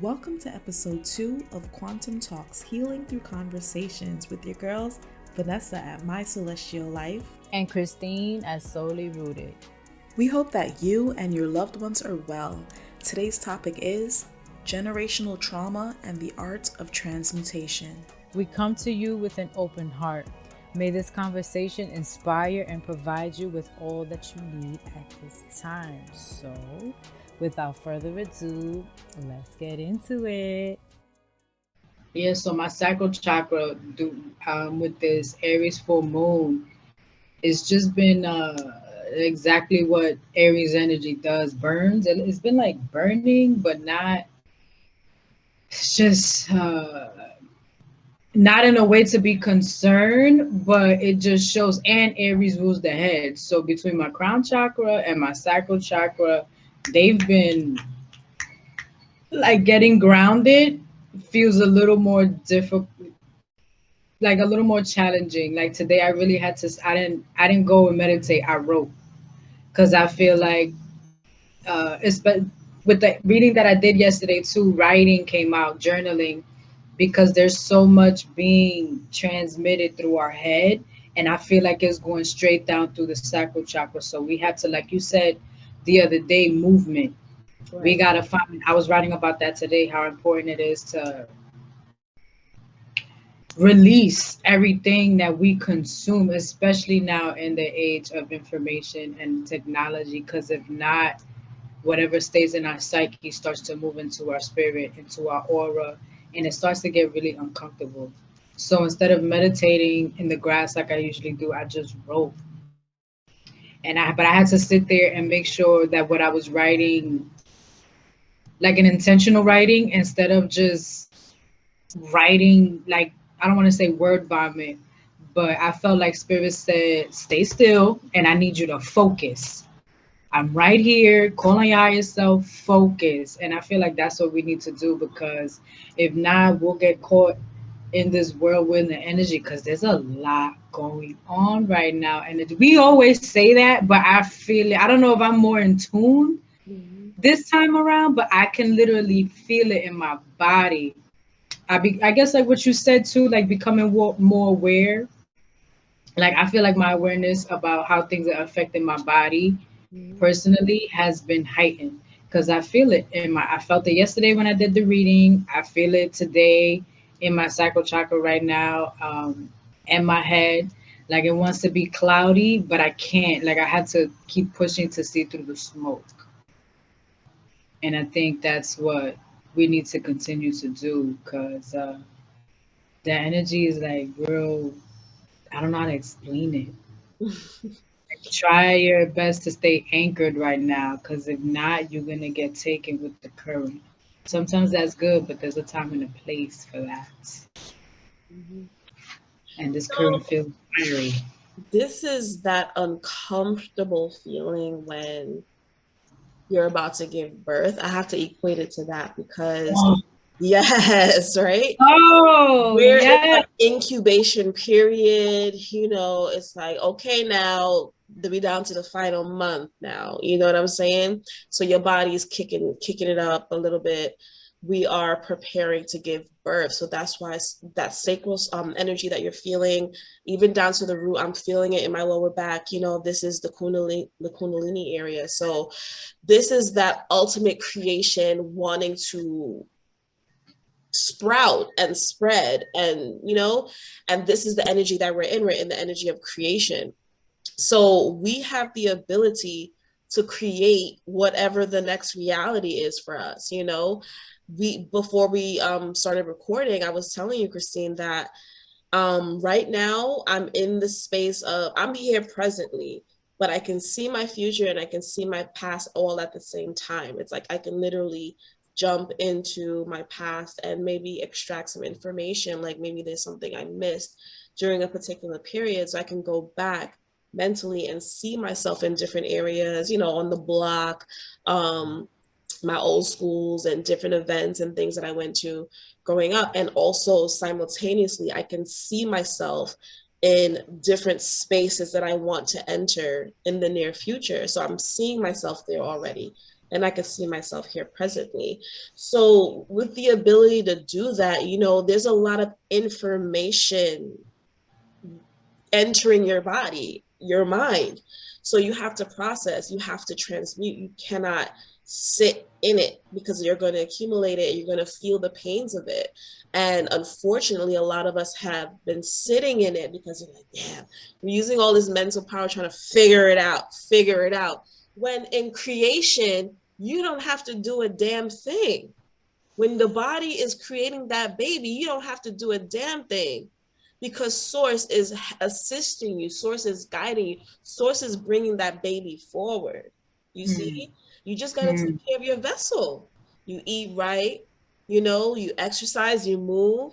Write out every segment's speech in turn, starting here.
Welcome to episode 2 of Quantum Talks Healing Through Conversations with your girls, Vanessa at My Celestial Life and Christine at Solely Rooted. We hope that you and your loved ones are well. Today's topic is generational trauma and the art of transmutation. We come to you with an open heart. May this conversation inspire and provide you with all that you need at this time. So, without further ado, let's get into it. Yeah, so my sacral chakra with this Aries full moon, it's just been exactly what Aries energy does, burns. It's been like burning, but not, it's just not in a way to be concerned, but it just shows, and Aries rules the head. So between my crown chakra and my sacral chakra, they've been like getting grounded feels a little more difficult, like a little more challenging. Like today I really had to, I didn't go and meditate, I wrote, because I feel like it's, but with the reading that I did yesterday too, writing came out, journaling, because there's so much being transmitted through our head, and I feel like it's going straight down through the sacral chakra. So we have to, like you said the other day, movement. Right. We gotta find, I was writing about that today, how important it is to release everything that we consume, especially now in the age of information and technology, because if not, whatever stays in our psyche starts to move into our spirit, into our aura, and it starts to get really uncomfortable. So instead of meditating in the grass like I usually do, I just wrote. But I had to sit there and make sure that what I was writing, like an intentional writing, instead of just writing, like, I don't want to say word vomit, but I felt like Spirit said, stay still, and I need you to focus. I'm right here. Call on y'all yourself, focus. And I feel like that's what we need to do, because if not, we'll get caught in this whirlwind of energy, because there's a lot going on right now. And we always say that, but I feel it. I don't know if I'm more in tune this time around, but I can literally feel it in my body. I guess like what you said too, like becoming more aware. Like I feel like my awareness about how things are affecting my body personally has been heightened, because I feel it I felt it yesterday when I did the reading. I feel it today in my sacral chakra right now, and my head. Like it wants to be cloudy, but I can't. Like I had to keep pushing to see through the smoke. And I think that's what we need to continue to do, because the energy is like real. I don't know how to explain it. Try your best to stay anchored right now, because if not, you're going to get taken with the current. Sometimes that's good, but there's a time and a place for that. And this current feels fiery. This is that uncomfortable feeling when you're about to give birth. I have to equate it to that, because yes, right? We're in like incubation period, it's like, okay, now we down to the final month now, you know what I'm saying? So your body's kicking it up a little bit. We are preparing to give birth. So that's why that sacral energy that you're feeling, even down to the root, I'm feeling it in my lower back. This is the Kundalini area. So this is that ultimate creation wanting to sprout and spread, and and this is the energy that we're in the energy of creation. So we have the ability to create whatever the next reality is for us. Before we started recording, I was telling you, Christine, that right now I'm in the space of, I'm here presently, but I can see my future and I can see my past all at the same time. It's like I can literally jump into my past and maybe extract some information, like maybe there's something I missed during a particular period, so I can go back mentally and see myself in different areas, on the block, my old schools and different events and things that I went to growing up. And also simultaneously, I can see myself in different spaces that I want to enter in the near future. So I'm seeing myself there already. and I can see myself here presently. So with the ability to do that, there's a lot of information entering your body, your mind. So you have to process, you have to transmute. You cannot sit in it because you're going to accumulate it. You're going to feel the pains of it. And unfortunately, a lot of us have been sitting in it because you're like, damn, we're using all this mental power trying to figure it out, figure it out. When in creation, you don't have to do a damn thing. When the body is creating that baby, you don't have to do a damn thing because source is assisting you, source is guiding you, source is bringing that baby forward. You Mm. see, you just got to take Mm. care of your vessel. You eat right, you exercise, you move,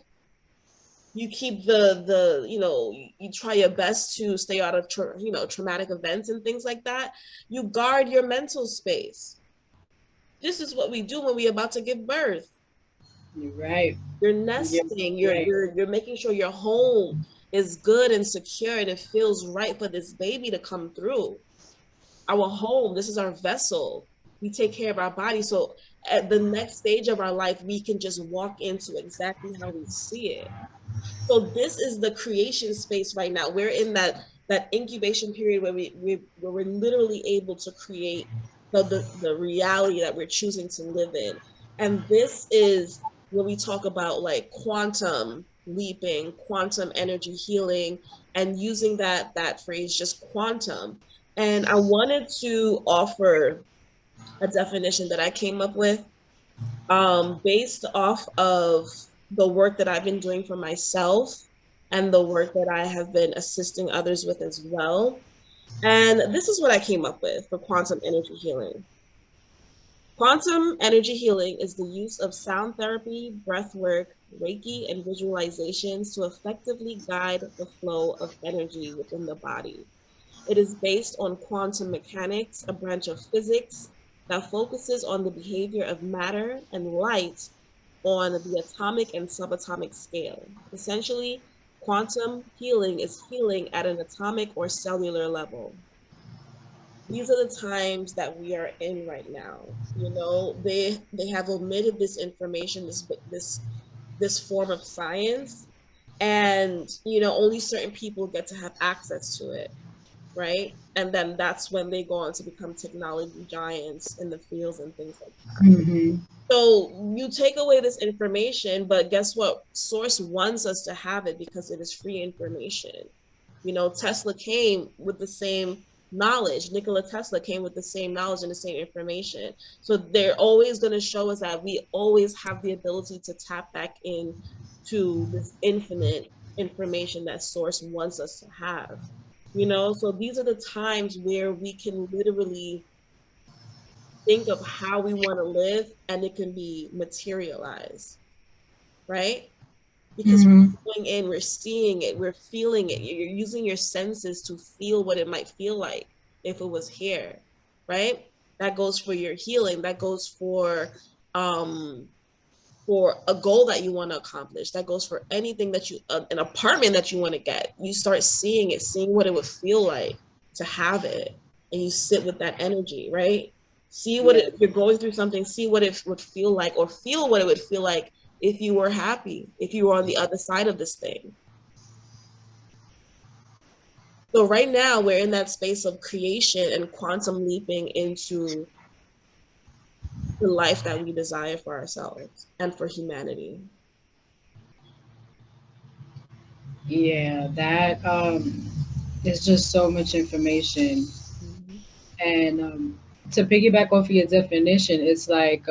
you keep you try your best to stay out of traumatic events and things like that. You guard your mental space. This is what we do when we're about to give birth. You're right. You're You're nesting, you're right. you're you're making sure your home is good and secure and it feels right for this baby to come through. Our home, this is our vessel. We take care of our body. So at the next stage of our life, we can just walk into exactly how we see it. So this is the creation space right now. We're in that incubation period where we're literally able to create the reality that we're choosing to live in. And this is when we talk about like quantum leaping, quantum energy healing, and using that phrase just quantum. And I wanted to offer a definition that I came up with based off of the work that I've been doing for myself and the work that I have been assisting others with as well. And this is what I came up with for quantum energy healing. Quantum energy healing is the use of sound therapy, breath work, Reiki, and visualizations to effectively guide the flow of energy within the body. It is based on quantum mechanics, a branch of physics that focuses on the behavior of matter and light on the atomic and subatomic scale. Essentially, quantum healing is healing at an atomic or cellular level. These are the times that we are in right now. They have omitted this information, this form of science, and only certain people get to have access to it, right? And then that's when they go on to become technology giants in the fields and things like that. Mm-hmm. So you take away this information, but guess what? Source wants us to have it because it is free information. Tesla came with the same knowledge. Nikola Tesla came with the same knowledge and the same information. So they're always going to show us that we always have the ability to tap back in to this infinite information that source wants us to have. So these are the times where we can literally think of how we want to live and it can be materialized, right? Because Mm-hmm. we're going in, we're seeing it, we're feeling it. You're using your senses to feel what it might feel like if it was here, right? That goes for your healing. That goes um for a goal that you want to accomplish. That goes for anything that an apartment that you want to get. You start seeing it, seeing what it would feel like to have it, and you sit with that energy, right? See what Yes. if you're going through something, see what it would feel like, or feel what it would feel like if you were happy, if you were on the other side of this thing. So right now we're in that space of creation and quantum leaping into the life that we desire for ourselves and for humanity. Yeah, that is just so much information. Mhm. And to piggyback off of your definition, it's like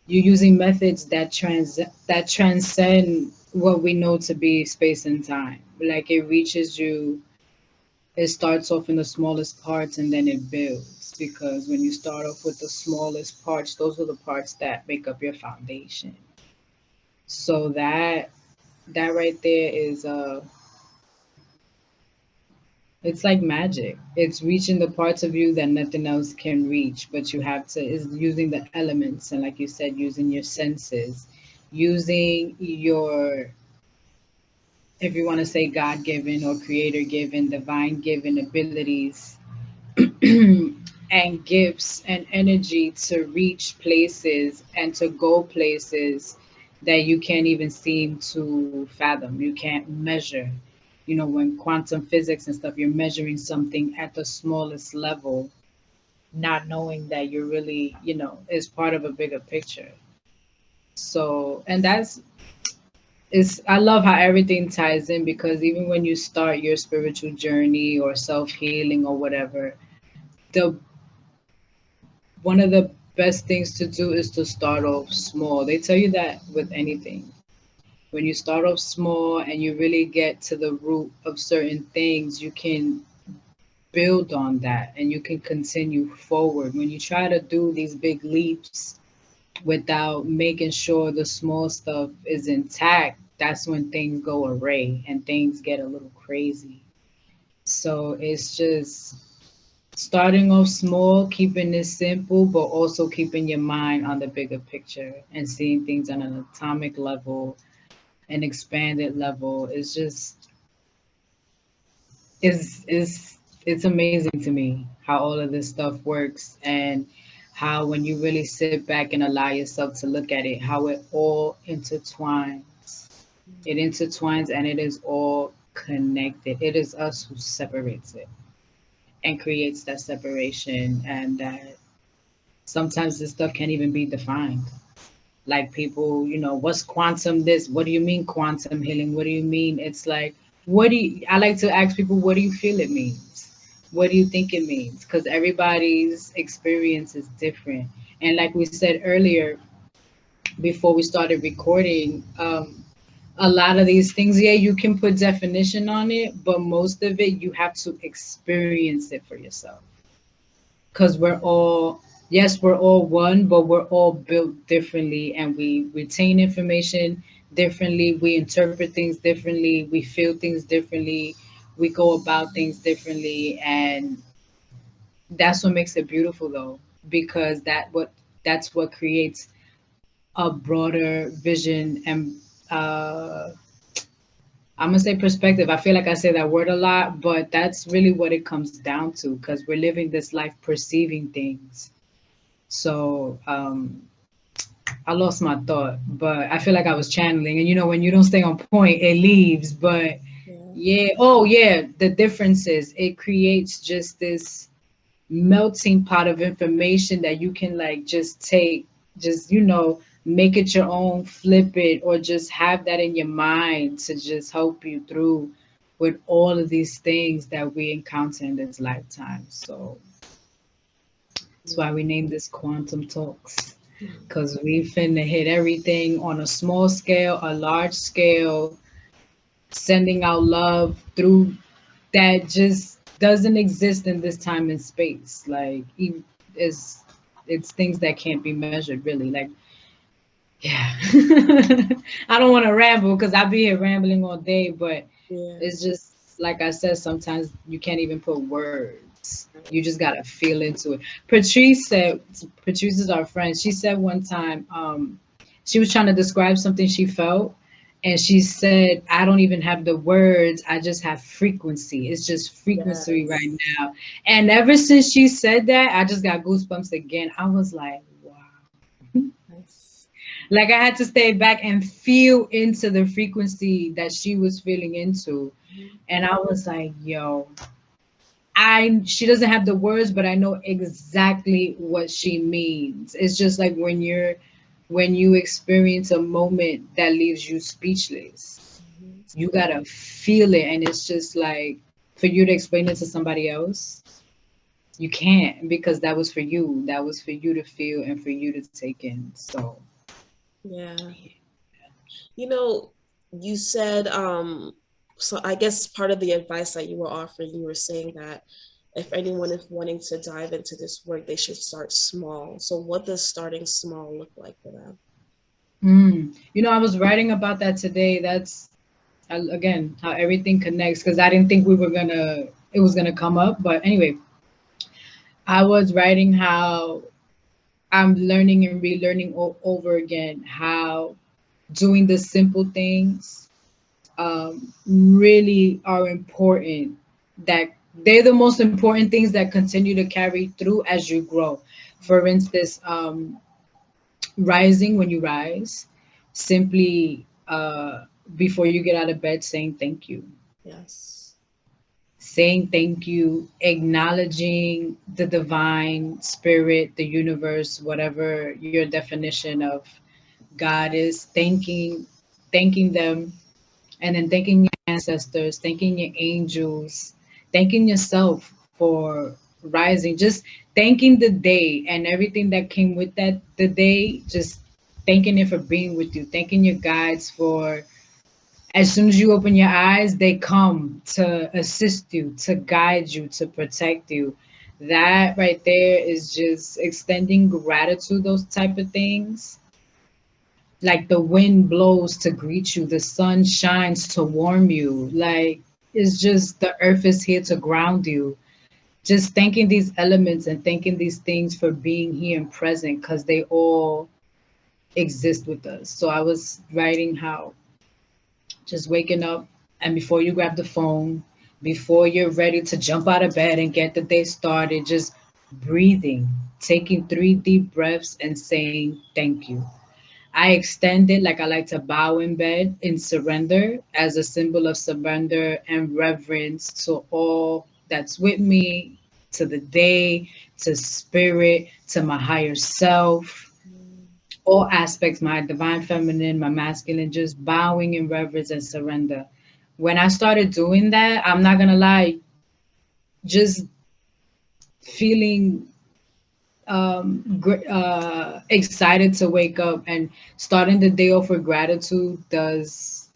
you're using methods that transcend what we know to be space and time. Like it reaches you, it starts off in the smallest parts and then it builds. Because when you start off with the smallest parts, those are the parts that make up your foundation. So that right there is it's like magic. It's reaching the parts of you that nothing else can reach, but you have to is using the elements and like you said, using your senses, using your, if you want to say God given or creator given, divine given abilities and gifts and energy to reach places and to go places that you can't even seem to fathom. You can't measure. You know, when quantum physics and stuff, you're measuring something at the smallest level, not knowing that you're really, is part of a bigger picture. So, and that's is I love how everything ties in, because even when you start your spiritual journey or self-healing or whatever, the one of the best things to do is to start off small. They tell you that with anything. When you start off small and you really get to the root of certain things, you can build on that and you can continue forward. When you try to do these big leaps without making sure the small stuff is intact, that's when things go array and things get a little crazy. So it's just starting off small, keeping it simple, but also keeping your mind on the bigger picture and seeing things on an atomic level, an expanded level. It's just is it's amazing to me how all of this stuff works, and how when you really sit back and allow yourself to look at it, how it all intertwines. It intertwines and it is all connected. It is us who separates it and creates that separation, and that sometimes this stuff can't even be defined. Like people, what's quantum this? What do you mean quantum healing? What do you mean? It's like, I like to ask people, what do you feel it means? What do you think it means? Because everybody's experience is different. And like we said earlier, before we started recording, a lot of these things, yeah, you can put definition on it, but most of it you have to experience it for yourself, because we're all, yes, we're all one, but we're all built differently, and we retain information differently, we interpret things differently, we feel things differently, we go about things differently, and that's what makes it beautiful though, because that's what creates a broader vision and I'm gonna say perspective. I feel like I say that word a lot, but that's really what it comes down to, because we're living this life perceiving things. So I lost my thought, but I feel like I was channeling. And when you don't stay on point, it leaves. But Yeah. yeah, oh yeah, the difference is it creates just this melting pot of information that you can like just take, just make it your own, flip it, or just have that in your mind to just help you through with all of these things that we encounter in this lifetime. So that's why we named this Quantum Talks, because we finna hit everything on a small scale, a large scale, sending out love through that just doesn't exist in this time and space. Like, it's it's things that can't be measured, really. Like, yeah, I don't want to ramble because I'll be here rambling all day, but Yeah. it's just like I said, sometimes you can't even put words. You just gotta feel into it. Patrice is our friend. She said one time, she was trying to describe something she felt, and she said, "I don't even have the words. I just have frequency. It's just frequency right Yes. now." And ever since she said that, I just got goosebumps again. I was like, wow. Nice. Like I had to stay back and feel into the frequency that she was feeling into. Mhm. And I was like, yo, she doesn't have the words, but I know exactly what she means. It's just like when you experience a moment that leaves you speechless. Mhm. You gotta feel it, and it's just like, for you to explain it to somebody else, you can't, because that was for you. That was for you to feel and for you to take in. So Yeah. You know, you said, so I guess part of the advice that you were offering, you were saying that if anyone is wanting to dive into this work, they should start small. So what does starting small look like for them? I was writing about that today. That's again how everything connects, because I didn't think it was gonna come up. But anyway, I was writing how I'm learning and relearning over again how doing the simple things really are important, that They're the most important things that continue to carry through as you grow. For instance, rising when you rise, simply before you get out of bed, saying thank you. Yes. Saying thank you, acknowledging the divine spirit, the universe, whatever your definition of God is, thanking them, and then thanking your ancestors, thanking your angels, thanking yourself for rising, just thanking the day and everything that came with that the day, just thanking it for being with you, thanking your guides for as soon as you open your eyes, they come to assist you, to guide you, to protect you. That right there is just extending gratitude, those type of things. Like the wind blows to greet you, the sun shines to warm you. Like it's just the earth is here to ground you. Just thanking these elements and thanking these things for being here and present because they all exist with us. So I was writing how just waking up and before you grab the phone, before you're ready to jump out of bed and get the day started, just breathing, taking 3 deep breaths and saying thank you. I extend it like I like to bow in bed in surrender as a symbol of surrender and reverence to all that's with me, to the day, to spirit, to my higher self, Mm. all aspects, my divine feminine, my masculine, just bowing in reverence and surrender. When I started doing that, I'm not gonna lie, just feeling excited to wake up and starting the day off with gratitude does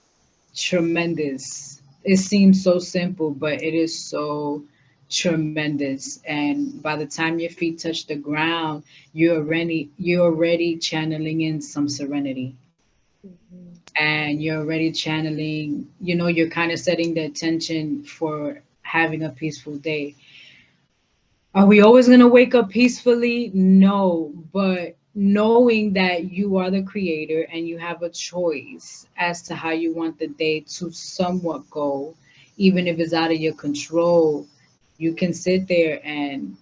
tremendous. It seems so simple, but it is so tremendous. And by the time your feet touch the ground, you're already channeling in some serenity. Mhm. And you're already channeling, you're kind of setting the intention for having a peaceful day. Are we always going to wake up peacefully? No, but knowing that you are the creator and you have a choice as to how you want the day to somewhat go, even if it's out of your control, you can sit there and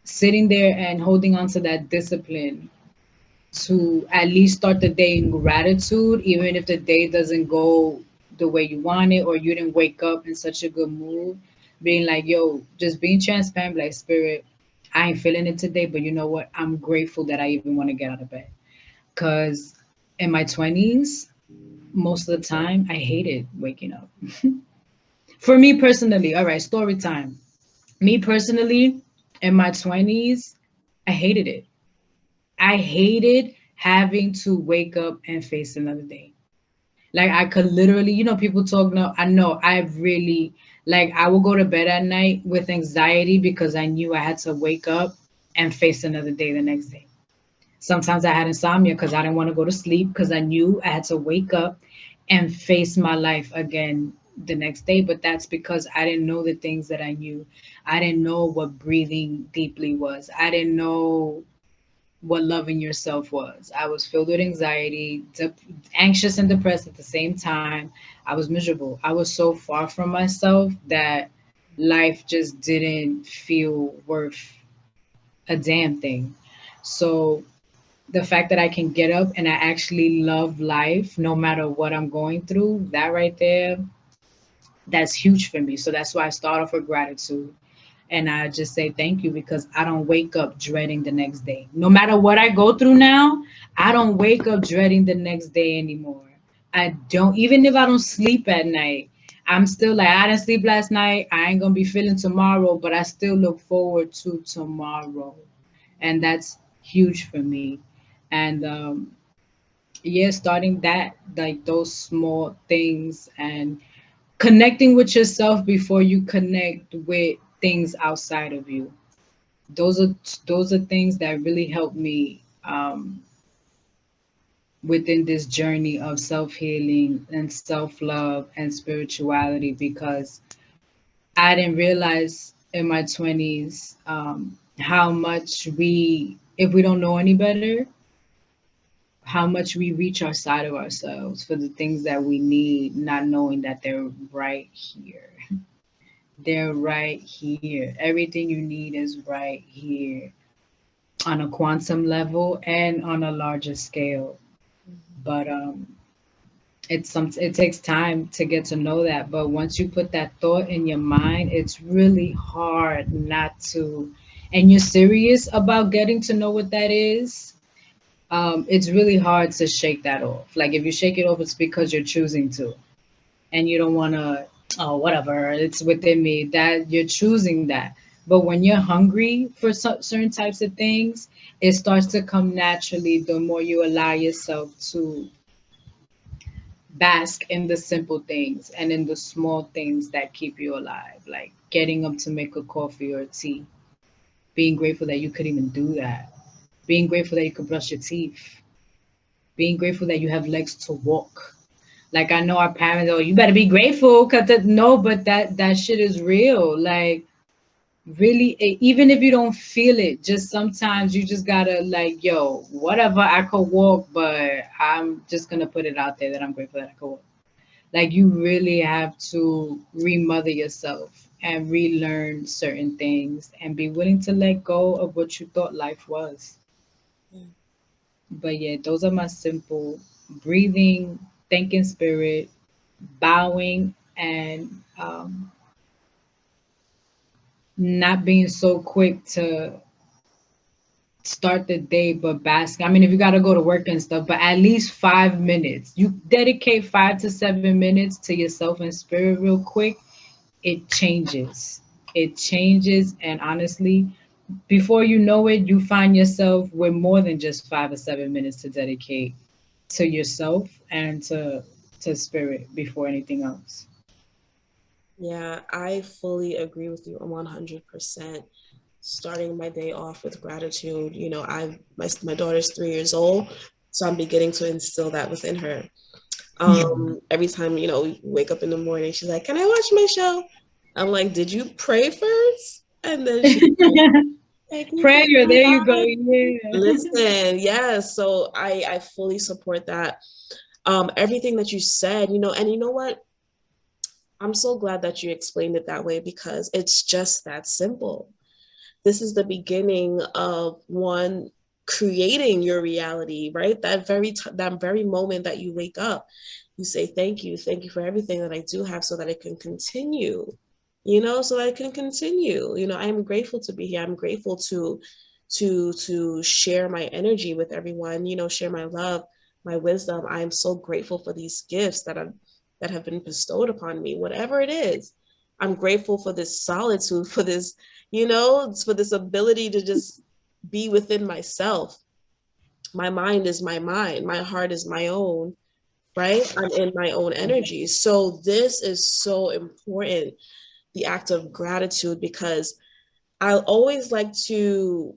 sitting there and holding on to that discipline to at least start the day in gratitude, even if the day doesn't go the way you want it or you didn't wake up in such a good mood. Being like, yo, just being transparent, like, spirit, I ain't feeling it today, but you know what? I'm grateful that I even want to get out of bed. Because in my 20s, most of the time, I hated waking up. For me personally, all right, story time. Me personally, in my 20s, I hated it. I hated having to wake up and face another day. Like I could literally, people talk now. I know I really like I will go to bed at night with anxiety because I knew I had to wake up and face another day the next day. Sometimes I had insomnia because I didn't want to go to sleep because I knew I had to wake up and face my life again the next day. But that's because I didn't know the things that I knew. I didn't know what breathing deeply was. I didn't know what loving yourself was. I was filled with anxiety, anxious and depressed at the same time. I was miserable. I was so far from myself that life just didn't feel worth a damn thing. So the fact that I can get up and I actually love life no matter what I'm going through, that right there, that's huge for me. So that's why I start off with gratitude. And I just say thank you because I don't wake up dreading the next day. No matter what I go through now, I don't wake up dreading the next day anymore. I don't, even if I don't sleep at night, I'm still like, I didn't sleep last night. I ain't gonna be feeling tomorrow, but I still look forward to tomorrow. And that's huge for me. And yeah, starting that, like those small things and connecting with yourself before you connect with things outside of you. Those are things that really help me within this journey of self-healing and self-love and spirituality because I didn't realize in my 20s how much if we don't know any better, how much we reach outside of ourselves for the things that we need, not knowing that they're right here. They're right here. Everything you need is right here on a quantum level and on a larger scale. But it takes time to get to know that. But once you put that thought in your mind, it's really hard not to, and you're serious about getting to know what that is. It's really hard to shake that off. Like if you shake it off, it's because you're choosing to, and you don't want to. Oh, whatever. It's within me that you're choosing that. But when you're hungry for certain types of things, it starts to come naturally the more you allow yourself to bask in the simple things and in the small things that keep you alive, like getting up to make a coffee or a tea, being grateful that you could even do that, being grateful that you could brush your teeth, being grateful that you have legs to walk. Like I know our parents, oh, you better be grateful because no, but that shit is real. Like really, even if you don't feel it, just sometimes you just gotta like, yo, whatever. I could walk, but I'm just gonna put it out there that I'm grateful that I could walk. Like you really have to remother yourself and relearn certain things and be willing to let go of what you thought life was. Yeah. But yeah, those are my simple breathing, thanking spirit, bowing, and not being so quick to start the day, but basking. I mean, if you got to go to work and stuff, but at least 5 minutes. You dedicate 5 to 7 minutes to yourself and spirit real quick, it changes. It changes. And honestly, before you know it, you find yourself with more than just 5 or 7 minutes to dedicate to yourself and to spirit before anything else. Yeah, I fully agree with you 100%. Starting my day off with gratitude. You know, my daughter's 3 years old, so I'm beginning to instill that within her. Every time, you know, we wake up in the morning, she's like, "Can I watch my show?" I'm like, "Did you pray first?" And then she's like, "Thank you for Prayer, my there you go. life." Yeah. Listen, yeah. So I fully support that. Everything that you said, you know, and you know what? I'm so glad that you explained it that way because it's just that simple. This is the beginning of one creating your reality, right? That very moment that you wake up, you say thank you for everything that I do have so that it can continue, you know, so I can continue. You know, I am grateful to be here. I'm grateful to share my energy with everyone, you know, share my love, my wisdom. I am so grateful for these gifts that have been bestowed upon me, whatever it is. I'm grateful for this solitude, for this, you know, for this ability to just be within myself. My mind is my mind, my heart is my own, right? I'm in my own energy. So this is so important, the act of gratitude, because I always like to,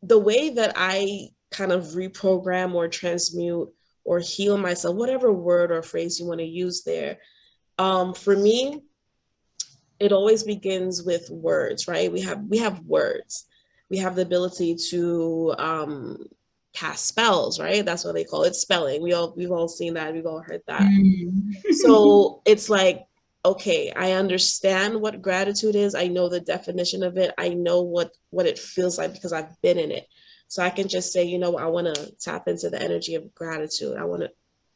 the way that I kind of reprogram or transmute or heal myself, whatever word or phrase you want to use there. For me, it always begins with words, right? We have words. We have the ability to cast spells, right? That's what they call it, spelling. We've all seen that. We've all heard that. So it's like, okay, I understand what gratitude is. I know the definition of it. I know what it feels like because I've been in it. So I can just say, you know, I want to tap into the energy of gratitude.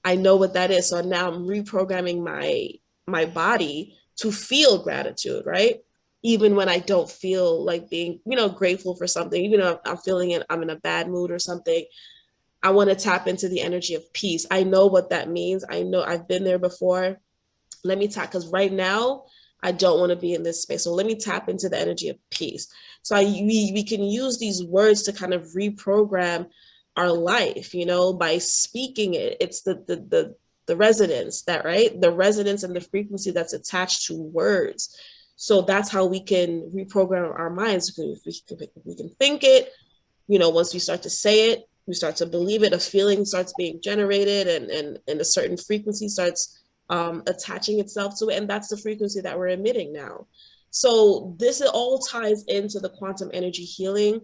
I know what that is. So now I'm reprogramming my body to feel gratitude, right? Even when I don't feel like being, you know, grateful for something, even though I'm feeling it, I'm in a bad mood or something. I want to tap into the energy of peace. I know what that means. I know I've been there before. Let me tap, because right now I don't want to be in this space. So let me tap into the energy of peace. So we can use these words to kind of reprogram our life, you know, by speaking it. It's the resonance, that right, the resonance and the frequency that's attached to words. So that's how we can reprogram our minds. We can think it, you know, once we start to say it, we start to believe it, a feeling starts being generated, and a certain frequency starts attaching itself to it. And that's the frequency that we're emitting now. So this all ties into the quantum energy healing.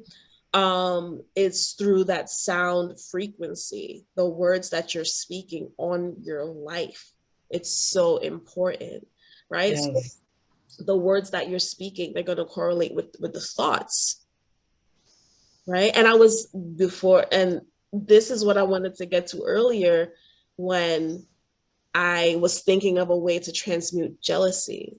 It's through that sound frequency, the words that you're speaking on your life. It's so important, right? So Yes. the words that you're speaking, they're going to correlate with the thoughts, right? And I was before, and this is what I wanted to get to earlier when I was thinking of a way to transmute jealousy.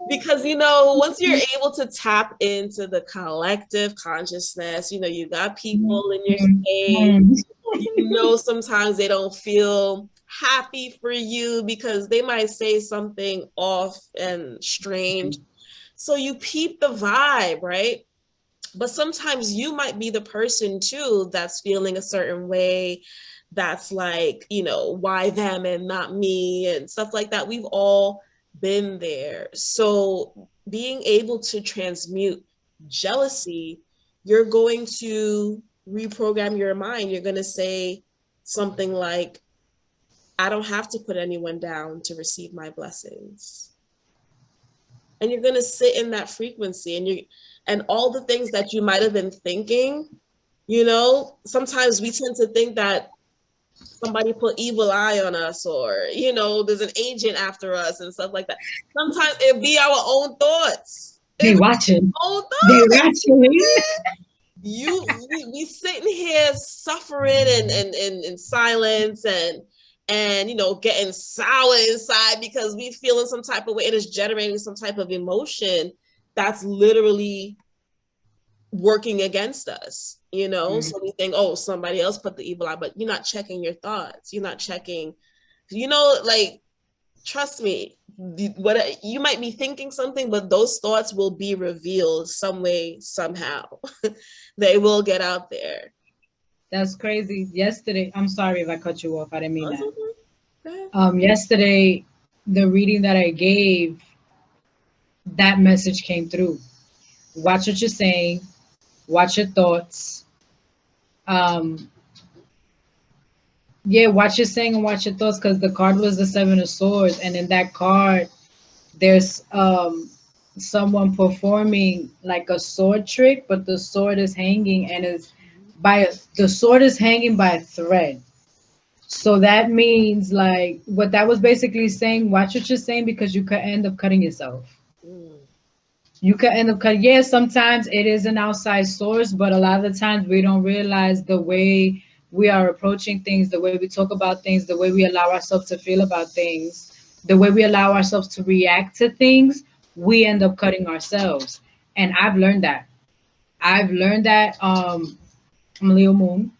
Because, once you're able to tap into the collective consciousness, you got people in your space, Mhm. sometimes they don't feel happy for you because they might say something off and strange. So you peep the vibe, right? But sometimes you might be the person too that's feeling a certain way, that's like, why them and not me and stuff like that. We've all been there. So being able to transmute jealousy, you're going to reprogram your mind. You're going to say something like, I don't have to put anyone down to receive my blessings. And you're going to sit in that frequency, and all the things that you might have been thinking, sometimes we tend to think that somebody put evil eye on us, or there's an agent after us and stuff like that. Sometimes it be our own thoughts. They It be watching. our own They thoughts. watching. We sitting here suffering and in silence, and getting sour inside because we feeling some type of way. It is generating some type of emotion that's literally working against us, Mm-hmm. so we think, oh, somebody else put the evil eye, but you're not checking your thoughts. You're not checking, like, trust me, what you might be thinking something, but those thoughts will be revealed some way, somehow. They will get out there. That's crazy. Yesterday, I'm sorry if I cut you off. I didn't mean That's that. okay. Yesterday, the reading that I gave, that message came through. Watch what you're saying. Watch your thoughts. Um, yeah, watch your saying and watch your thoughts, because the card was the Seven of Swords, and in that card, there's someone performing like a sword trick, but the sword is hanging and is the sword is hanging by a thread. So that means, like, what that was basically saying, watch what you're saying, because you could end up cutting yourself. Mm, You could end up cutting. Yeah, sometimes it is an outside source, but a lot of the times we don't realize the way we are approaching things, the way we talk about things, the way we allow ourselves to feel about things, the way we allow ourselves to react to things, we end up cutting ourselves. And I've learned that. I've learned that I'm a Leo moon,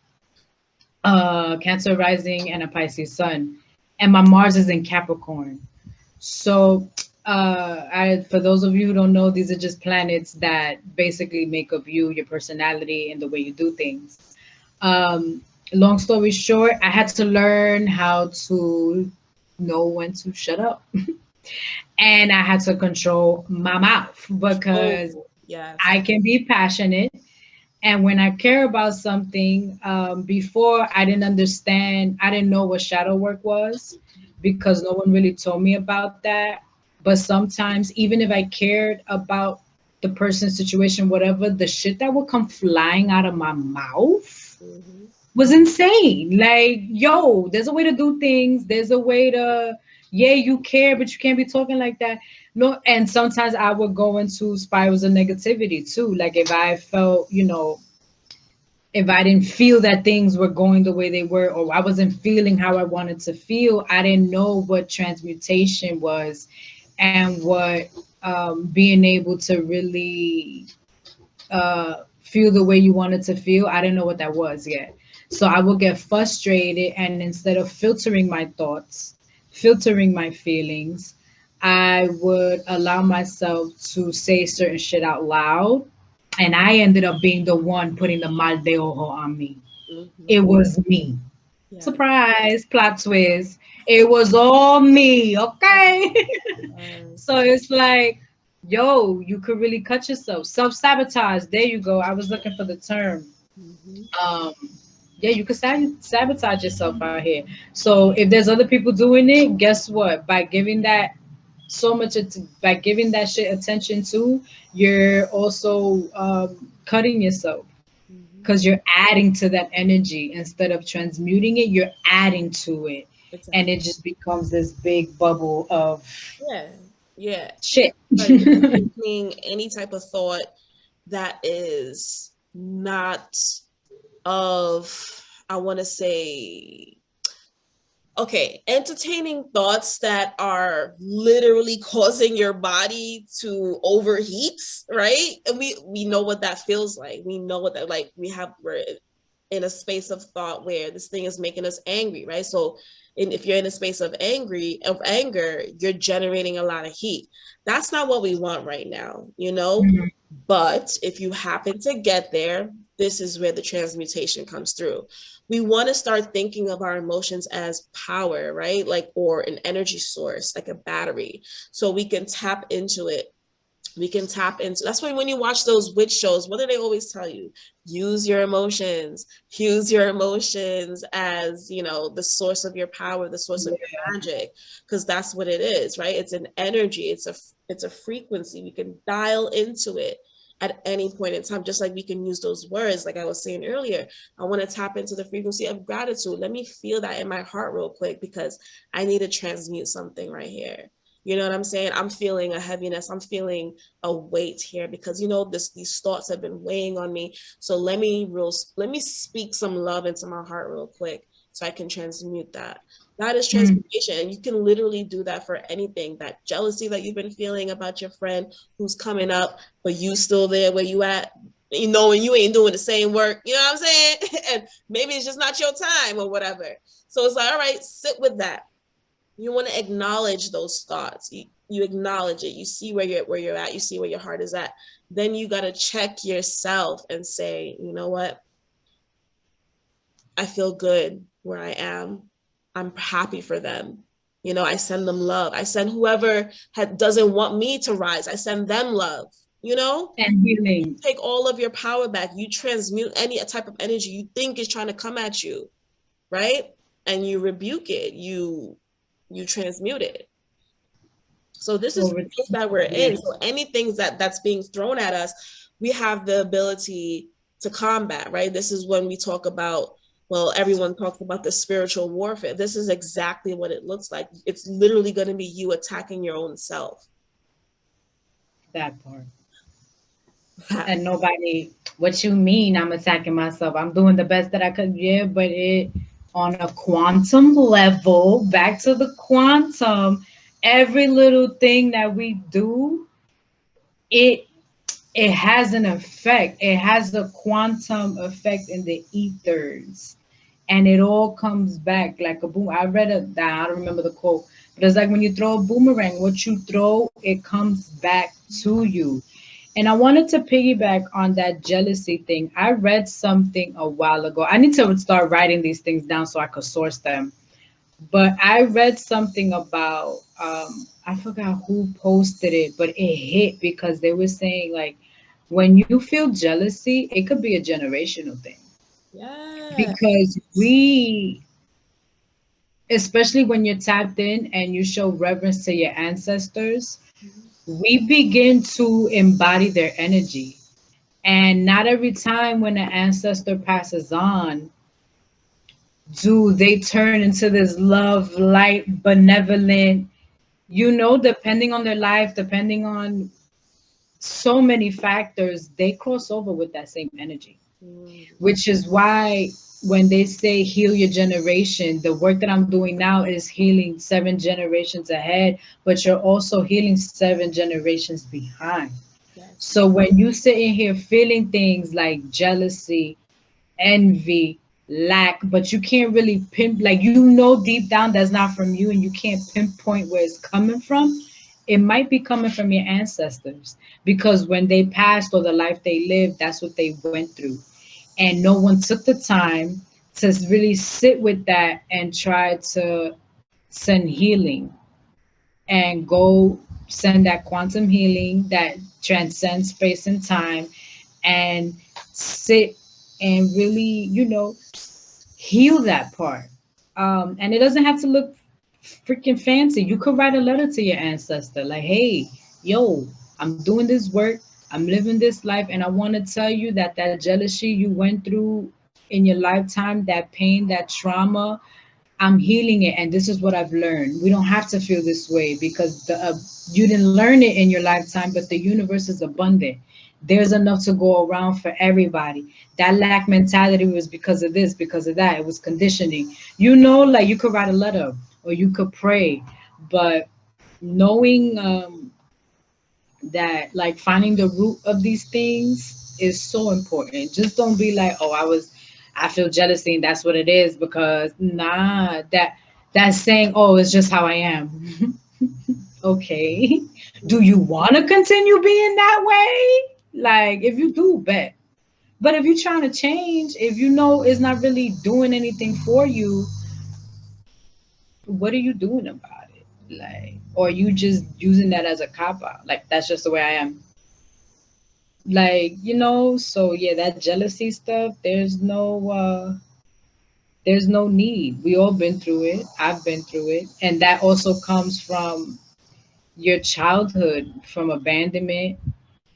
Cancer rising, and a Pisces sun, and my Mars is in Capricorn. So, for those of you who don't know, these are just planets that basically make up you, your personality, and the way you do things. Um, Long story short, I had to learn how to know when to shut up, and I had to control my mouth, because oh, yes. I can be passionate. And when I care about something, before I didn't understand, I didn't know what shadow work was, because no one really told me about that. But sometimes, even if I cared about the person's situation, whatever, the shit that would come flying out of my mouth Mm-hmm. was insane. Like, yo, there's a way to do things. There's a way to, yeah, you care, but you can't be talking like that. No, and sometimes I would go into spirals of negativity too. Like, if I felt, if I didn't feel that things were going the way they were, or I wasn't feeling how I wanted to feel, I didn't know what transmutation was, and what being able to really feel the way you wanted to feel. I didn't know what that was yet. So I would get frustrated, and instead of filtering my thoughts, filtering my feelings, I would allow myself to say certain shit out loud. And I ended up being the one putting the mal de ojo on me. Mm-hmm. It was me. Yes. Surprise, plot twist. It was all me, okay? So Yes. it's like, yo, you could really cut yourself. Self sabotage. There you go. I was looking for the term. Mm-hmm. Um, yeah, you could sabotage yourself out here. So if there's other people doing it, guess what? By giving that by giving that shit attention to, you're also cutting yourself, Mm-hmm. because you're adding to that energy instead of transmuting it. You're adding to it. and Exactly. it just becomes this big bubble of Yeah. Yeah. shit. Start entertaining any type of thought that is not of, I want to say, okay, entertaining thoughts that are literally causing your body to overheat, right? And we know what that feels like. We know what that, like, we're in a space of thought where this thing is making us angry, right? So if you're in a space of anger, you're generating a lot of heat. That's not what we want right now, you know? Mhm. But if you happen to get there, this is where the transmutation comes through. We want to start thinking of our emotions as power, right? Like, or an energy source, like a battery. So we can tap into it. We can tap into, that's why when you watch those witch shows, what do they always tell you? Use your emotions as, the source of your power, the source of your magic, because that's what it is, right? It's an energy, it's a frequency. We can dial into it at any point in time, just like we can use those words, like I was saying earlier. I want to tap into the frequency of gratitude. Let me feel that in my heart real quick, because I need to transmute something right here. You know what I'm saying? I'm feeling a heaviness. I'm feeling a weight here, because these thoughts have been weighing on me. So let me speak some love into my heart real quick, so I can transmute that. That is Mm. transmutation. And you can literally do that for anything. That jealousy that you've been feeling about your friend who's coming up, but you still there where you at, and you ain't doing the same work, you know what I'm saying? And maybe it's just not your time or whatever. So it's like, all right, sit with that. You want to acknowledge those thoughts. You acknowledge it. You see where you're at. You see where your heart is at. Then you got to check yourself and say, you know what? I feel good where I am. I'm happy for them. I send them love. I send whoever doesn't want me to rise, I send them love. And healing. Take all of your power back. You transmute any type of energy you think is trying to come at you, right? And you rebuke it. You transmute it. So this is So the it's, space that we're yeah. in. So anything that's being thrown at us, we have the ability to combat, right? This is when we talk about, well, everyone talks about the spiritual warfare. This is exactly what it looks like. It's literally going to be you attacking your own self. That part. And nobody, what you mean I'm attacking myself? I'm doing the best that I could, yeah, but it on a quantum level, back to the quantum, every little thing that we do, it it has an effect. It has a quantum effect in the ethers. And it all comes back like a boom. I read it down, I don't remember the quote, but it's like when you throw a boomerang, what you throw, it comes back to you. And I wanted to piggyback on that jealousy thing. I read something a while ago. I need to start writing these things down so I could source them. But I read something about I forgot who posted it, but it hit because they were saying like when you feel jealousy, it could be a generational thing. Yeah. Because we, especially when you're tapped in and you show reverence to your ancestors, we begin to embody their energy. And not every time when an ancestor passes on do they turn into this love, light, benevolent, depending on their life, depending on so many factors, they cross over with that same energy. Mm. Which is why when they say heal your generation, the work that I'm doing now is healing 7 generations ahead, but you're also healing 7 generations behind. Yes. So when you sit in here feeling things like jealousy, envy, lack, but you can't really like deep down that's not from you and you can't pinpoint where it's coming from, it might be coming from your ancestors because when they passed or the life they lived, that's what they went through. And no one took the time to really sit with that and try to send healing and go send that quantum healing that transcends space and time and sit and really, heal that part. And it doesn't have to look freaking fancy. You could write a letter to your ancestor like, hey, yo, I'm doing this work, I'm living this life, and I want to tell you that jealousy you went through in your lifetime, that pain, that trauma, I'm healing it, and this is what I've learned. We don't have to feel this way because you didn't learn it in your lifetime, but the universe is abundant. There's enough to go around for everybody. That lack mentality was because of this, because of that. It was conditioning. Like you could write a letter or you could pray, but knowing that, like, finding the root of these things is so important. Just don't be like, oh, I feel jealousy and that's what it is, because nah, that's saying, oh, it's just how I am. Okay. Do you want to continue being that way? Like, if you do, bet. But if you're trying to change, if you know it's not really doing anything for you, what are you doing about it? Like, or you just using that as a cop out? Like, that's just the way I am. Like, so yeah, that jealousy stuff, there's no need. We all been through it. I've been through it. And that also comes from your childhood, from abandonment.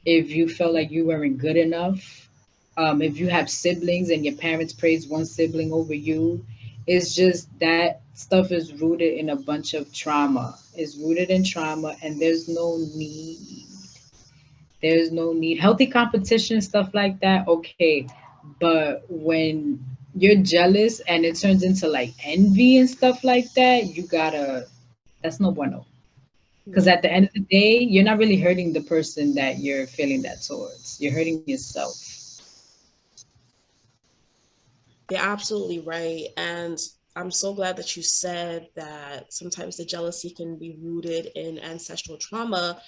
If you felt like you weren't good enough, if you have siblings and your parents praise one sibling over you, it's just that stuff is rooted in a bunch of trauma. It's rooted in trauma, and there's no need. Healthy competition, stuff like that, okay. But when you're jealous and it turns into like envy and stuff like that, that's no bueno. Because Yeah. at the end of the day, you're not really hurting the person that you're feeling that towards. You're hurting yourself. You're absolutely right. And I'm so glad that you said that sometimes the jealousy can be rooted in ancestral trauma.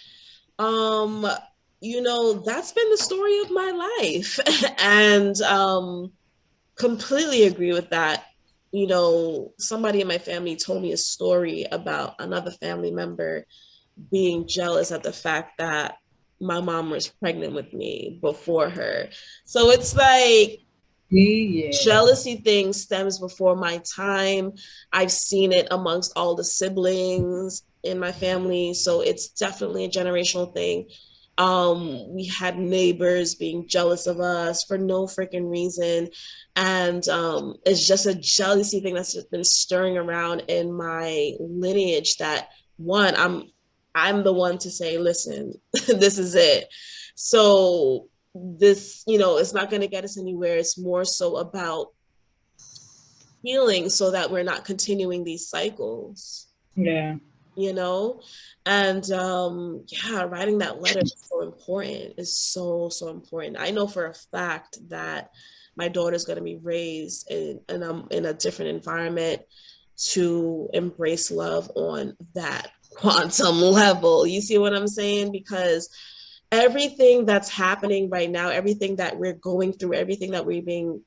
Um, that's been the story of my life. And completely agree with that. Somebody in my family told me a story about another family member being jealous at the fact that my mom was pregnant with me before her. So it's like Yeah. jealousy thing stems before my time. I've seen it amongst all the siblings in my family. So it's definitely a generational thing. We had neighbors being jealous of us for no freaking reason. And it's just a jealousy thing that's just been stirring around in my lineage that one, I'm the one to say, listen, this is it. So this, it's not going to get us anywhere. It's more so about healing so that we're not continuing these cycles, Yeah. you know? And yeah, writing that letter is so important. Is so, so important. I know for a fact that my daughter's going to be raised in a different environment to embrace love on that quantum level. You see what I'm saying? Because everything that's happening right now, everything that we're going through, everything that we're being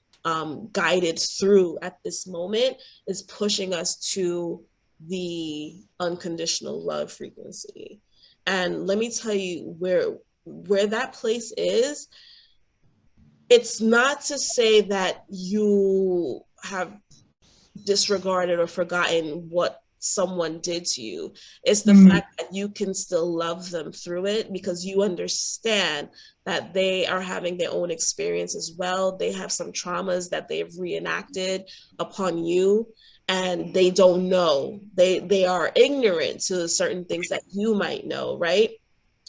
guided through at this moment is pushing us to the unconditional love frequency. And let me tell you where that place is. It's not to say that you have disregarded or forgotten what someone did to you. It's the Mm. fact that you can still love them through it because you understand that they are having their own experience as well. They have some traumas that they've reenacted upon you, and they don't know. They are ignorant to certain things that you might know, right?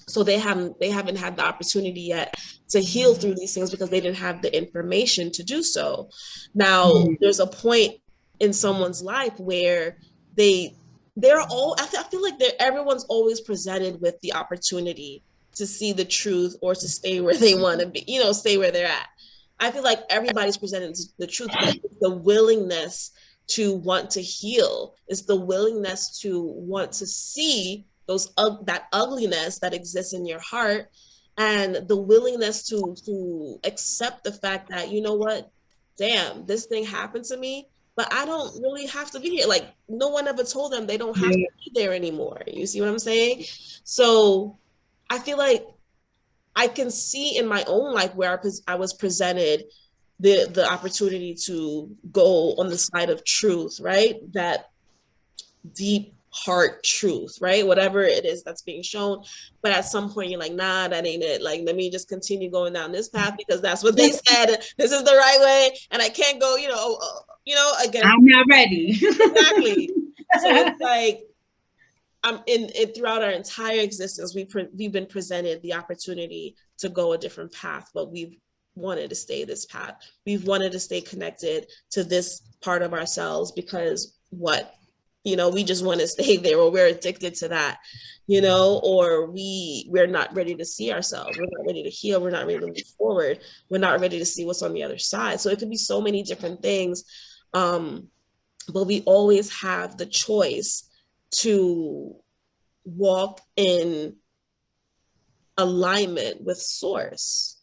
So they haven't had the opportunity yet to heal through these things because they didn't have the information to do so. Now Mm. there's a point in someone's life where they they're all I feel like everyone's always presented with the opportunity to see the truth or to stay where they want to be, stay where they're at. I feel like everybody's presented the truth, but it's the willingness to want to heal. It's the willingness to want to see that ugliness that exists in your heart, and the willingness to accept the fact that, you know what, damn, this thing happened to me, but I don't really have to be here. Like, no one ever told them they don't have to Yeah. be there anymore. You see what I'm saying? So I feel like I can see in my own life where I was presented the opportunity to go on the side of truth, right? That deep heart truth, right? Whatever it is that's being shown. But at some point, you're like, nah, that ain't it. Like, let me just continue going down this path because that's what they said. This is the right way. And I can't go, again, I'm not ready. exactly. So it's like, in throughout our entire existence, we've been presented the opportunity to go a different path, but we've wanted to stay this path. We've wanted to stay connected to this part of ourselves because we just want to stay there, or we're addicted to that, or we're not ready to see ourselves. We're not ready to heal. We're not ready to move forward. We're not ready to see what's on the other side. So it could be so many different things. But we always have the choice to walk in alignment with source.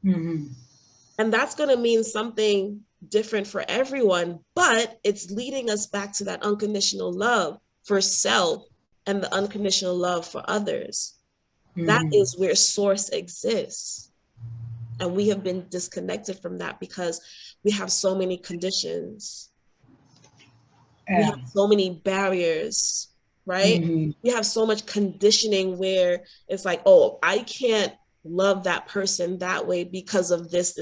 Mm-hmm. And that's going to mean something different for everyone, but it's leading us back to that unconditional love for self and the unconditional love for others. That Mm-hmm. is where source exists. And we have been disconnected from that because we have so many conditions. We Yeah. have so many barriers, right? Mm-hmm. We have so much conditioning where it's like, oh, I can't love that person that way because of this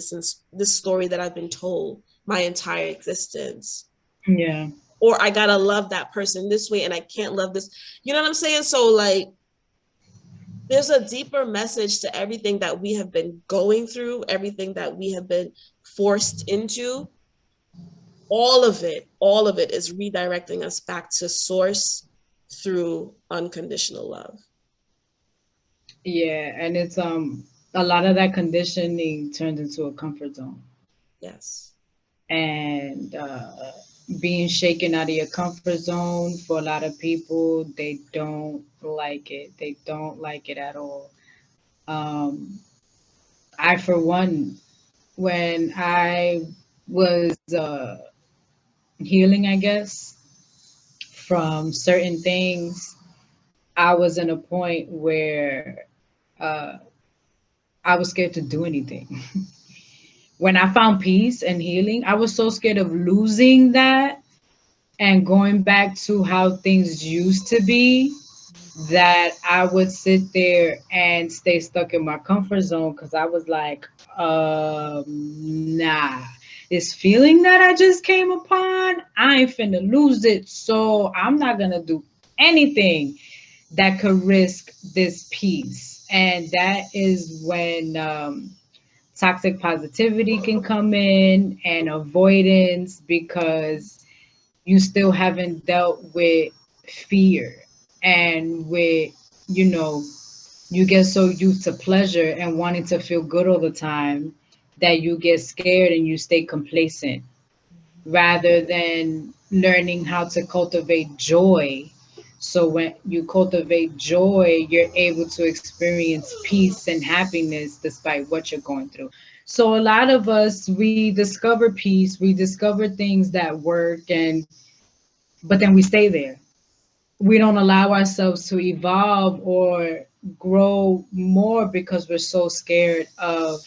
story that I've been told my entire existence. Yeah. Or I gotta love that person this way and I can't love this. You know what I'm saying? So like, there's a deeper message to everything that we have been going through, everything that we have been forced into. All of it is redirecting us back to source through unconditional love. Yeah. And it's a lot of that conditioning turns into a comfort zone. Yes. And being shaken out of your comfort zone, for a lot of people, they don't like it. They don't like it at all. Um, I, for one, when I was healing, I guess, from certain things, I was in a point where uh, I was scared to do anything. When I found peace and healing, I was so scared of losing that and going back to how things used to be, that I would sit there and stay stuck in my comfort zone because I was like, nah, this feeling that I just came upon, I ain't finna lose it. So I'm not gonna do anything that could risk this peace. And that is when toxic positivity can come in, and avoidance, because you still haven't dealt with fear, and with, you know, you get so used to pleasure and wanting to feel good all the time that you get scared and you stay complacent, rather than learning how to cultivate joy. So when you cultivate joy, you're able to experience peace and happiness despite what you're going through. So a lot of us, we discover peace, we discover things that work, and but then we stay there. We don't allow ourselves to evolve or grow more because we're so scared of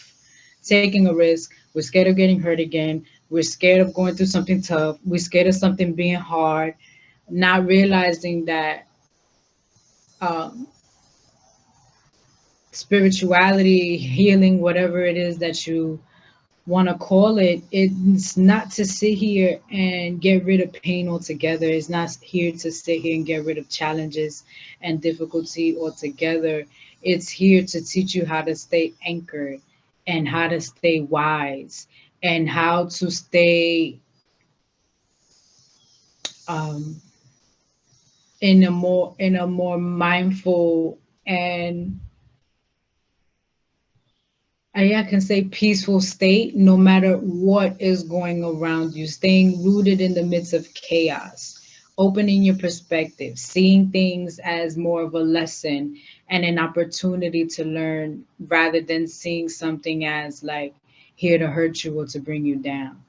taking a risk. We're scared of getting hurt again. We're scared of going through something tough. We're scared of something being hard, not realizing that um, spirituality, healing, whatever it is that you want to call it, it's not to sit here and get rid of pain altogether. It's not here to sit here and get rid of challenges and difficulty altogether. It's here to teach you how to stay anchored, and how to stay wise, and how to stay um, in a more mindful and I can say peaceful state, no matter what is going around you, staying rooted in the midst of chaos, opening your perspective, seeing things as more of a lesson and an opportunity to learn, rather than seeing something as like here to hurt you or to bring you down.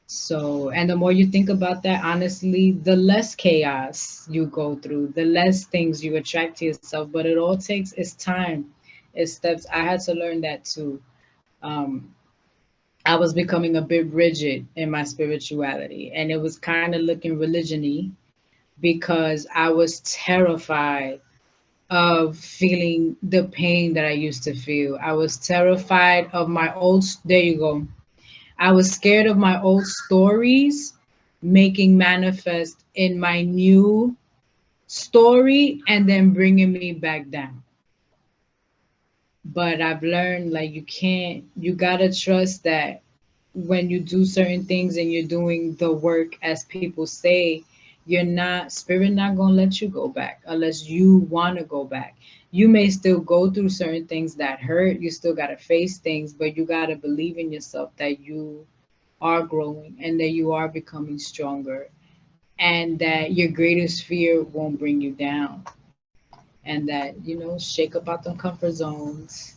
So, and the more you think about that, honestly, the less chaos you go through, the less things you attract to yourself. But it all takes is time, it's steps. I had to learn that too. Um, I was becoming a bit rigid in my spirituality, and it was kind of looking religiony because I was terrified of feeling the pain that I used to feel. I was terrified of my old. There you go. I was scared of my old stories making manifest in my new story and then bringing me back down. But I've learned like you gotta trust that when you do certain things and you're doing the work as people say, you're not spirit not gonna let you go back unless you wanna go back. You may still go through certain things that hurt, you still gotta face things, but you gotta believe in yourself that you are growing and that you are becoming stronger and that your greatest fear won't bring you down and that shake up out them comfort zones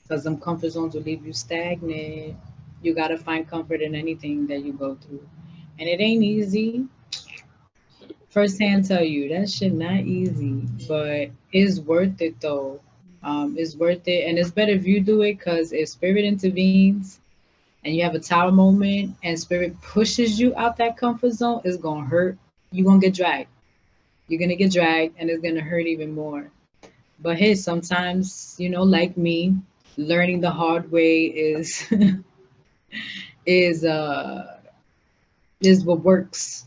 because them comfort zones will leave you stagnant. You got to find comfort in anything that you go through, and it ain't easy. First hand tell you that shit not easy, but it's worth it though. It's worth it, and it's better if you do it because if spirit intervenes and you have a tower moment and spirit pushes you out that comfort zone, it's gonna hurt. You're gonna get dragged. You're gonna get dragged, and it's gonna hurt even more. But hey, sometimes, like me, learning the hard way is is uh is what works.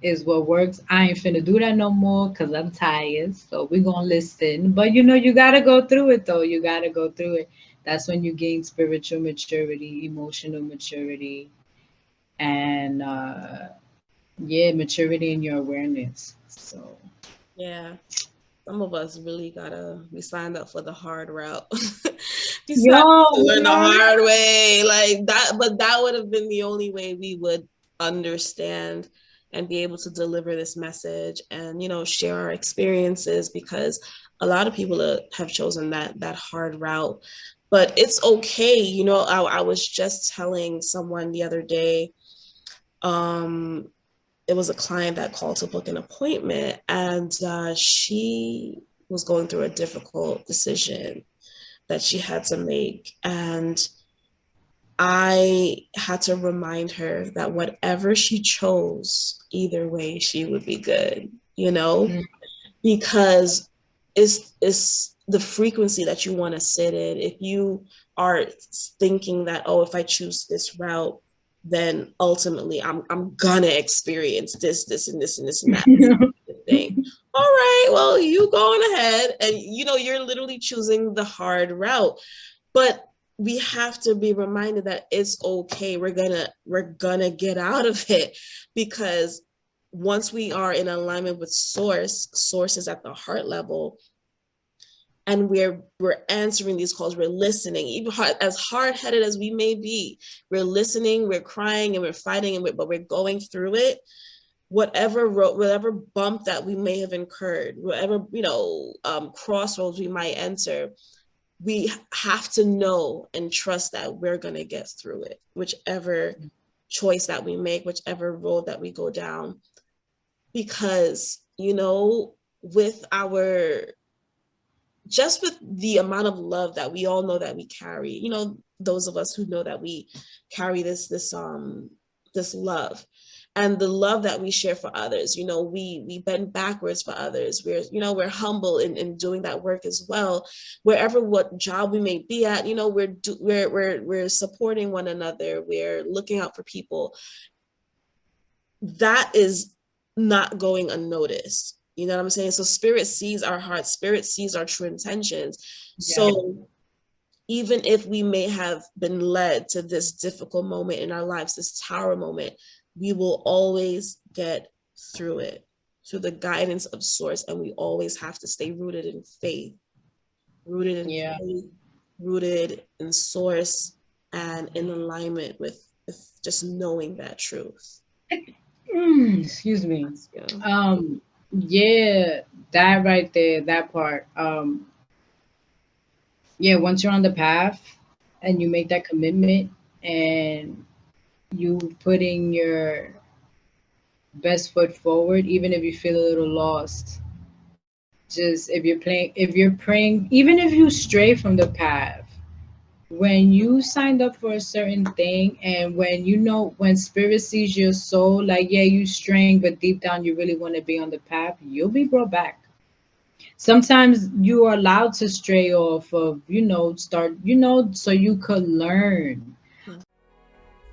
Is what works. I ain't finna do that no more because I'm tired. So we're gonna listen. But you gotta go through it though. You gotta go through it. That's when you gain spiritual maturity, emotional maturity, and yeah, maturity in your awareness. So Yeah. Some of us really gotta be signed up for the hard route. We signed up to yo, learn the yeah. hard way, like that. But that would have been the only way we would understand and be able to deliver this message and share our experiences, because a lot of people have chosen that hard route. But it's okay. I was just telling someone the other day. Um, it was a client that called to book an appointment, and she was going through a difficult decision that she had to make. And I had to remind her that whatever she chose, either way, she would be good, Mm. because it's the frequency that you want to sit in. If you are thinking that, oh, if I choose this route, then ultimately I'm gonna experience this and this and this and that thing. All right, well, you going ahead, and you're literally choosing the hard route. But we have to be reminded that it's okay. We're gonna get out of it, because once we are in alignment with source is at the heart level, and we're answering these calls, we're listening, even as hard-headed as we may be, we're listening, we're crying, and we're fighting, but we're going through it. Whatever bump that we may have incurred, whatever crossroads we might enter, we have to know and trust that we're going to get through it, whichever choice that we make, whichever road that we go down. Because with our just with the amount of love that we all know that we carry, those of us who know that we carry this love, and the love that we share for others, we bend backwards for others. We're humble in doing that work as well. Wherever what job we may be at, we're supporting one another, we're looking out for people. That is not going unnoticed. You know what I'm saying? So spirit sees our hearts, spirit sees our true intentions. Yeah. So even if we may have been led to this difficult moment in our lives, this tower moment, we will always get through it through the guidance of source. And we always have to stay rooted in faith, rooted in Yeah. faith, rooted in source, and in alignment with just knowing that truth. Excuse me. Yeah. Yeah, that right there, that part. Yeah, once you're on the path and you make that commitment and you putting your best foot forward, even if you feel a little lost, just if you're praying, even if you stray from the path, when you signed up for a certain thing and when spirit sees your soul, like, yeah, you straying, but deep down you really want to be on the path, you'll be brought back. Sometimes you are allowed to stray off of, start, so you could learn.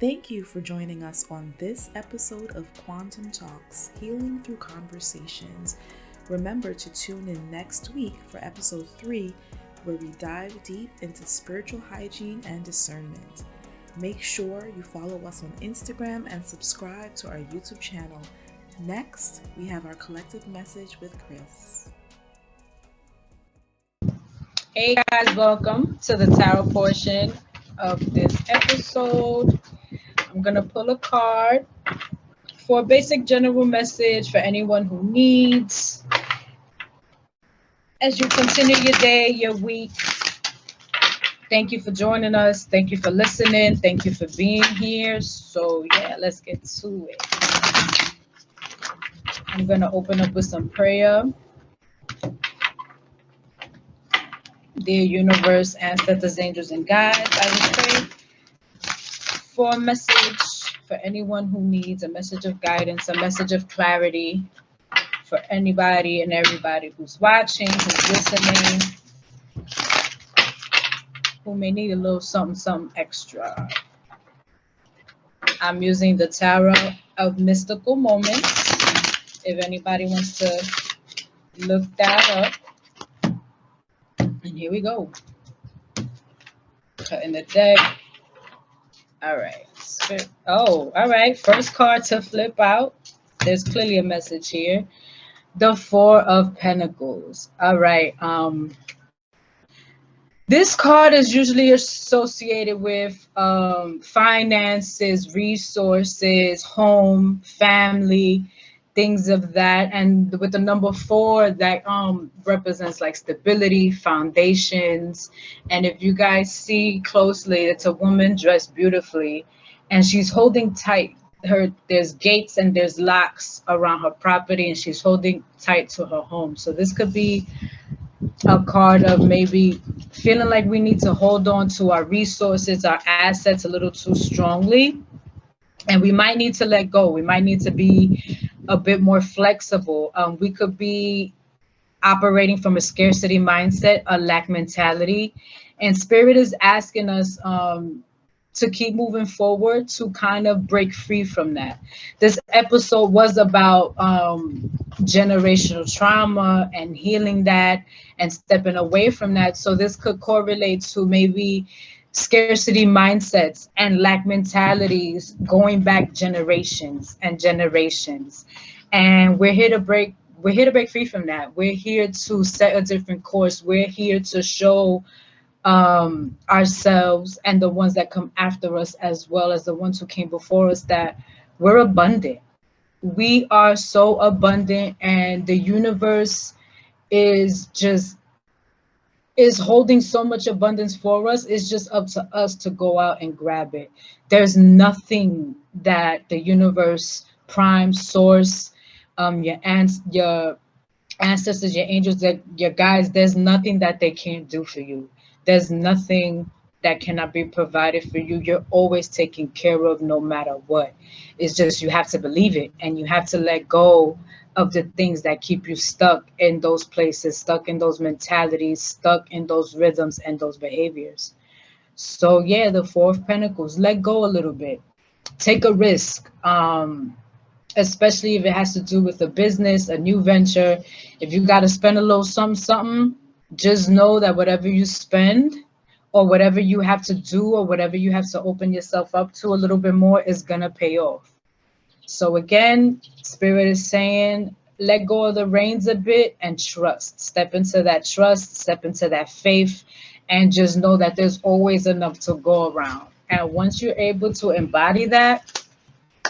Thank you for joining us on this episode of Quantum Talks, Healing Through Conversations. Remember to tune in next week for episode 3, where we dive deep into spiritual hygiene and discernment. Make sure you follow us on Instagram and subscribe to our YouTube channel. Next, we have our collective message with Chris. Hey guys, welcome to the tarot portion of this episode. I'm going to pull a card for a basic general message for anyone who needs. As you continue your day, your week, thank you for joining us. Thank you for listening. Thank you for being here. So yeah, let's get to it. I'm going to open up with some prayer. Dear universe, ancestors, angels, and guides, I will pray for a message for anyone who needs a message of guidance, a message of clarity for anybody and everybody who's watching, who's listening, who may need a little something extra. I'm using the Tarot of Mystical Moments. If anybody wants to look that up. And here we go. Cutting the deck. All right. Oh, all right. First card to flip out. There's clearly a message here. The Four of Pentacles. All right. This card is usually associated with finances, resources, home, family, things of that. And with the number 4, that represents like stability, foundations. And if you guys see closely, it's a woman dressed beautifully, and she's holding tight. There's gates and there's locks around her property, and she's holding tight to her home. So this could be a card of maybe feeling like we need to hold on to our resources, our assets a little too strongly. And we might need to let go. We might need to be a bit more flexible. We could be operating from a scarcity mindset, a lack mentality. And Spirit is asking us to keep moving forward, to kind of break free from that. This episode was about generational trauma and healing that and stepping away from that. So this could correlate to maybe scarcity mindsets and lack mentalities going back generations and generations. And we're here to break free from that. We're here to set a different course. We're here to show ourselves and the ones that come after us, as well as the ones who came before us, that we're abundant. We are so abundant, and the universe is holding so much abundance for us. It's just up to us to go out and grab it. There's nothing that the universe, prime source, your ancestors, your angels, your guides, there's nothing that they can't do for you. There's nothing that cannot be provided for you. You're always taken care of no matter what. It's just you have to believe it, and you have to let go of the things that keep you stuck in those places, stuck in those mentalities, stuck in those rhythms and those behaviors. So yeah, the Four of Pentacles, let go a little bit. Take a risk, especially if it has to do with a business, a new venture. If you got to spend a little something, just know that whatever you spend or whatever you have to do or whatever you have to open yourself up to a little bit more is going to pay off. So again, Spirit is saying, let go of the reins a bit and trust. Step into that trust, step into that faith, and just know that there's always enough to go around. And once you're able to embody that,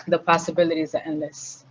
the possibilities are endless.